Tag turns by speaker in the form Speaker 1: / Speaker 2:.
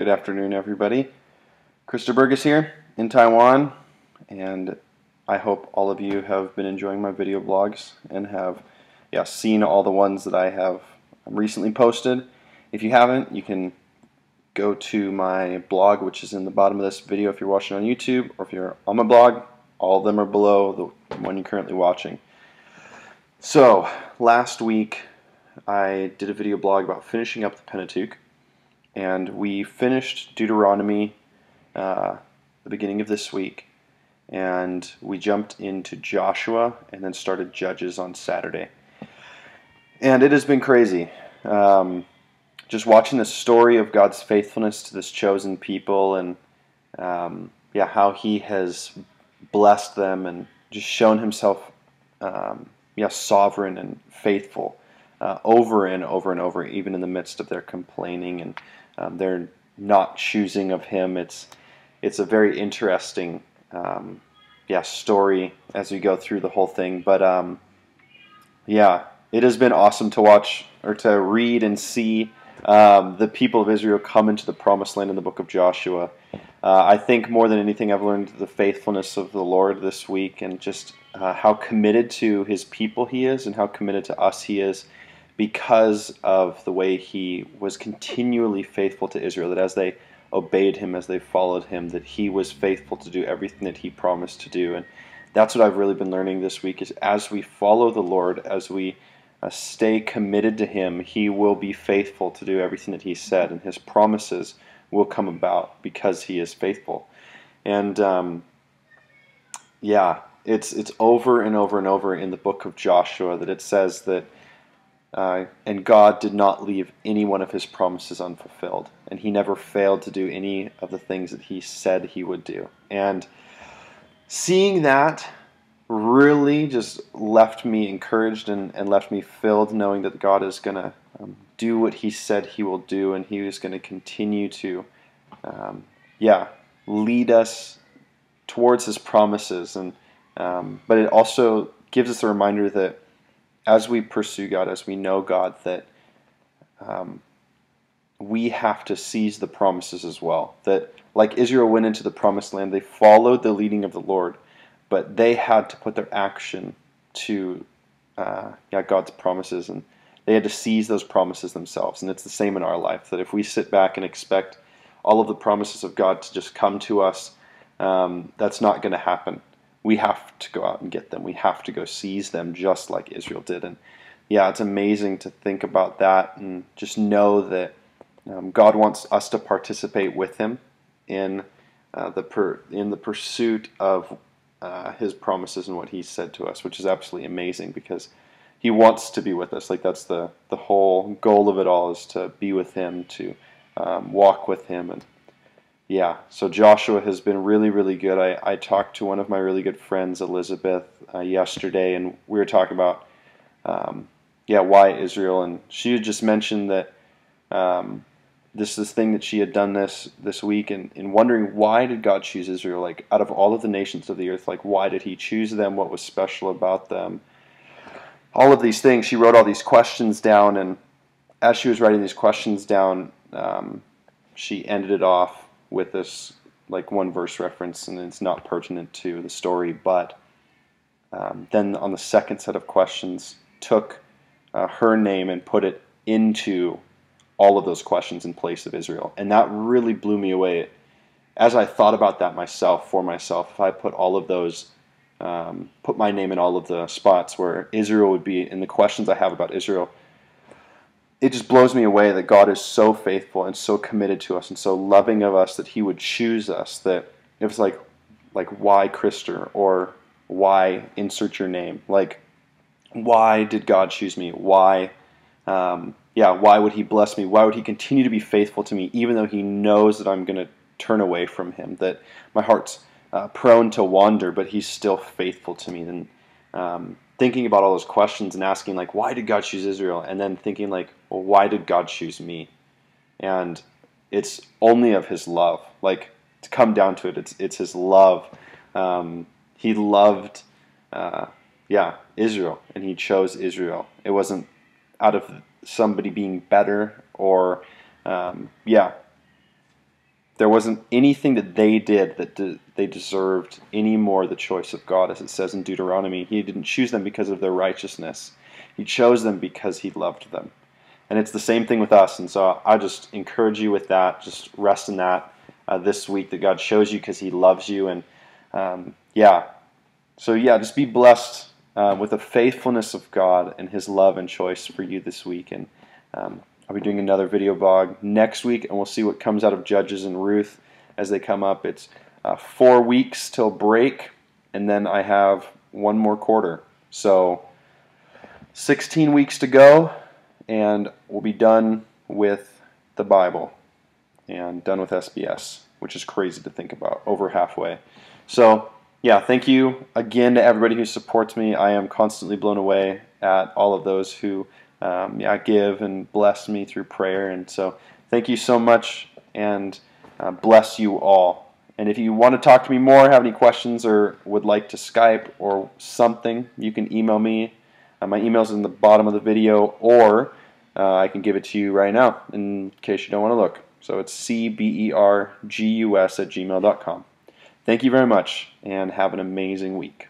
Speaker 1: Good afternoon, everybody. Krista Burgess here in Taiwan, and I hope all of you have been enjoying my video blogs and have seen all the ones that I have recently posted. If you haven't, you can go to my blog, which is in the bottom of this video if you're watching on YouTube, or if you're on my blog, all of them are below the one you're currently watching. So, last week I did a video blog about finishing up the Pentateuch, and we finished Deuteronomy the beginning of this week, and we jumped into Joshua and then started Judges on Saturday. And it has been crazy. Just watching the story of God's faithfulness to this chosen people, and how He has blessed them and just shown Himself sovereign and faithful over and over and over, even in the midst of their complaining and their not choosing of Him. It's a very interesting story as we go through the whole thing. But it has been awesome to watch or to read and see the people of Israel come into the promised land in the book of Joshua. I think more than anything I've learned the faithfulness of the Lord this week, and just how committed to His people He is and how committed to us He is, because of the way He was continually faithful to Israel, that as they obeyed Him, as they followed Him, that He was faithful to do everything that He promised to do. And that's what I've really been learning this week, is as we follow the Lord, as we stay committed to Him, He will be faithful to do everything that He said, and His promises will come about because He is faithful. And it's over and over and over in the book of Joshua that it says that and God did not leave any one of His promises unfulfilled, and He never failed to do any of the things that He said He would do. And seeing that really just left me encouraged and left me filled, knowing that God is going to do what He said He will do, and He is going to continue to lead us towards His promises. And but it also gives us a reminder that as we pursue God, as we know God, that we have to seize the promises as well. That like Israel went into the promised land, they followed the leading of the Lord, but they had to put their action to God's promises, and they had to seize those promises themselves. And it's the same in our life, that if we sit back and expect all of the promises of God to just come to us, that's not going to happen. We have to go out and get them. We have to go seize them, just like Israel did. And it's amazing to think about that and just know that God wants us to participate with Him in the pursuit of His promises and what He said to us, which is absolutely amazing, because He wants to be with us. Like, that's the whole goal of it all, is to be with Him, to walk with Him. And so Joshua has been really, really good. I talked to one of my really good friends, Elizabeth, yesterday, and we were talking about why Israel, and she had just mentioned that this thing that she had done this week, and wondering, why did God choose Israel? Like, out of all of the nations of the earth, like, why did He choose them? What was special about them? All of these things. She wrote all these questions down, and as she was writing these questions down, she ended it off with this like one verse reference, and it's not pertinent to the story, but then on the second set of questions took her name and put it into all of those questions in place of Israel. And that really blew me away. As I thought about that for myself, if I put all of those, put my name in all of the spots where Israel would be in the questions I have about Israel, it just blows me away that God is so faithful and so committed to us and so loving of us, that He would choose us. That it was like why Krister, or why insert your name? Like, why did God choose me? Why why would He bless me? Why would He continue to be faithful to me, even though He knows that I'm going to turn away from Him, that my heart's prone to wander, but He's still faithful to me? And thinking about all those questions and asking, like, why did God choose Israel? And then thinking, like, well, why did God choose me? And it's only of His love. Like, to come down to it, it's His love. He loved Israel, and He chose Israel. It wasn't out of somebody being better or there wasn't anything that they did that they deserved any more the choice of God, as it says in Deuteronomy. He didn't choose them because of their righteousness. He chose them because He loved them. And it's the same thing with us. And so I just encourage you with that. Just rest in that this week, that God shows you because He loves you. And just be blessed with the faithfulness of God and His love and choice for you this week. And I'll be doing another video blog next week, and we'll see what comes out of Judges and Ruth as they come up. It's 4 weeks till break, and then I have one more quarter. So 16 weeks to go, and we'll be done with the Bible and done with SBS, which is crazy to think about, over halfway. So thank you again to everybody who supports me. I am constantly blown away at all of those who give and bless me through prayer. And so thank you so much, and bless you all. And if you want to talk to me more, have any questions, or would like to Skype or something, you can email me. My email's in the bottom of the video, or I can give it to you right now in case you don't want to look. So it's cbergus@gmail.com. Thank you very much, and have an amazing week.